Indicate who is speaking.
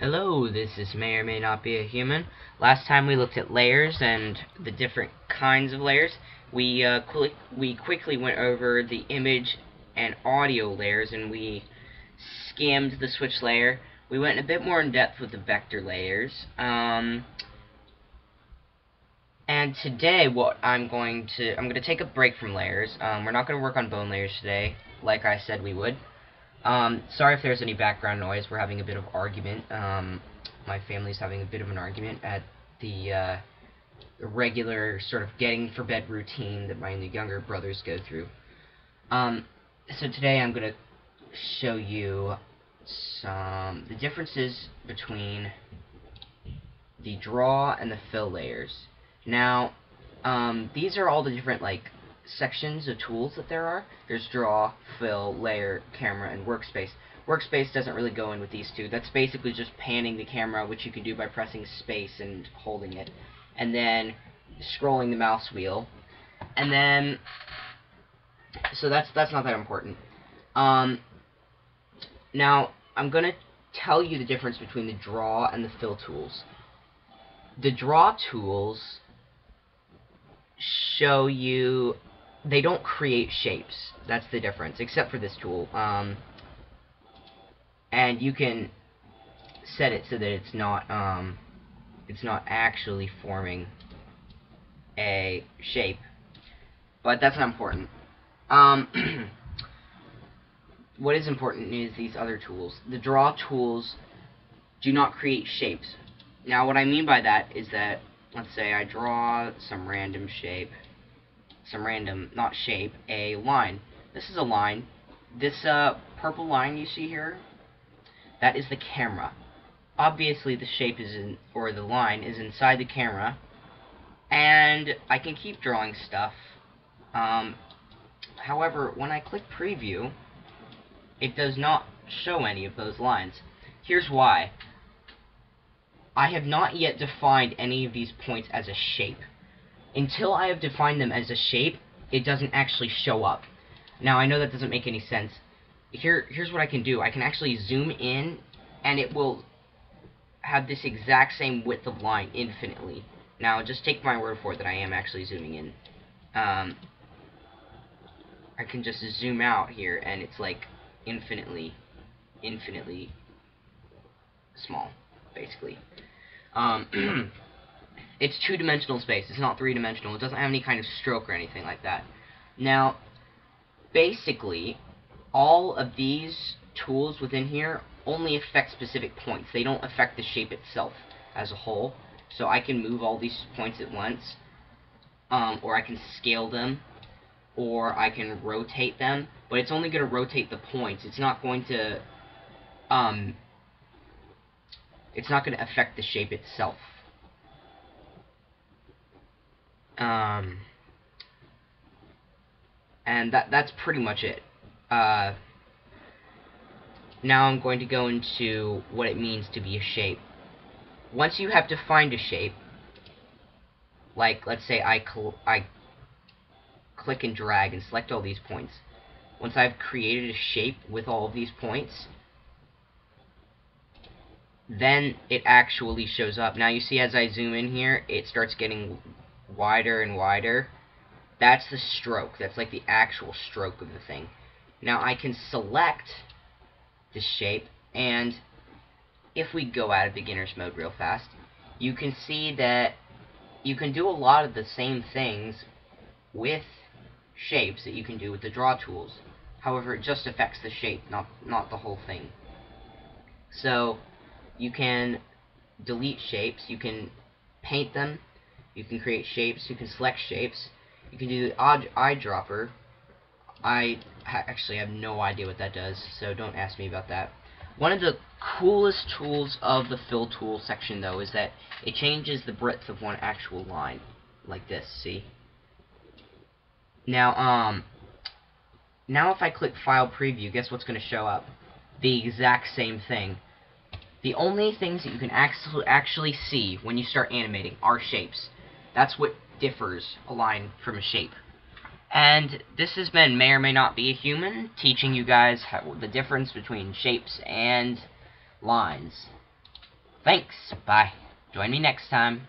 Speaker 1: Hello, this is MayOrMayNotBeAHuman. Last time we looked at layers and the different kinds of layers. We quickly went over the image and audio layers, and we skimmed the switch layer. We went a bit more in depth with the vector layers. And today, I'm going to take a break from layers. We're not going to work on bone layers today, like I said we would. Sorry if there's any background noise. We're having a bit of argument. My family's having a bit of an argument at the regular sort of getting for bed routine that my younger brothers go through. So today I'm going to show you the differences between the draw and the fill layers. Now, these are all the different sections of tools that there are. There's draw, fill, layer, camera, and workspace. Workspace doesn't really go in with these two. That's basically just panning the camera, which you can do by pressing space and holding it, and then scrolling the mouse wheel. And then, so that's not that important. Now, I'm going to tell you the difference between the draw and the fill tools. The draw tools show you, they don't create shapes. That's the difference, except for this tool. And you can set it so that it's not actually forming a shape, but that's not important. What is important is these other tools. The draw tools do not create shapes. Now, what I mean by that is that, let's say I draw some random shape, not shape, a line. This is a line. This purple line you see here, that is the camera. Obviously the shape is or the line is inside the camera, and I can keep drawing stuff. However, when I click preview, it does not show any of those lines. Here's why. I have not yet defined any of these points as a shape. Until I have defined them as a shape, it doesn't actually show up. Now, I know that doesn't make any sense. Here's what I can do. I can actually zoom in, and it will have this exact same width of line infinitely. Now, just take my word for it that I am actually zooming in. I can just zoom out here, and it's like infinitely small, basically. It's two-dimensional space. It's not three-dimensional. It doesn't have any kind of stroke or anything like that. Now, basically, all of these tools within here only affect specific points. They don't affect the shape itself as a whole. So I can move all these points at once, or I can scale them, or I can rotate them, but it's only going to rotate the points. It's not going to affect the shape itself. And that's pretty much it. Now I'm going to go into what it means to be a shape. Once you have defined a shape, like let's say I click and drag and select all these points. Once I've created a shape with all of these points, then it actually shows up. Now you see as I zoom in here, it starts getting wider and wider. That's the stroke. That's like the actual stroke of the thing. Now I can select the shape, and if we go out of beginner's mode real fast, you can see that you can do a lot of the same things with shapes that you can do with the draw tools. However, it just affects the shape, not the whole thing. So you can delete shapes, you can paint them, you can create shapes, you can select shapes, you can do the eyedropper. I actually have no idea what that does, so don't ask me about that. One of the coolest tools of the fill tool section, though, is that it changes the breadth of one actual line, like this, see? Now, now if I click File Preview, guess what's going to show up? The exact same thing. The only things that you can actually see when you start animating are shapes. That's what differs a line from a shape. And this has been MayOrMayNotBeAHuman, teaching you guys the difference between shapes and lines. Thanks. Bye. Join me next time.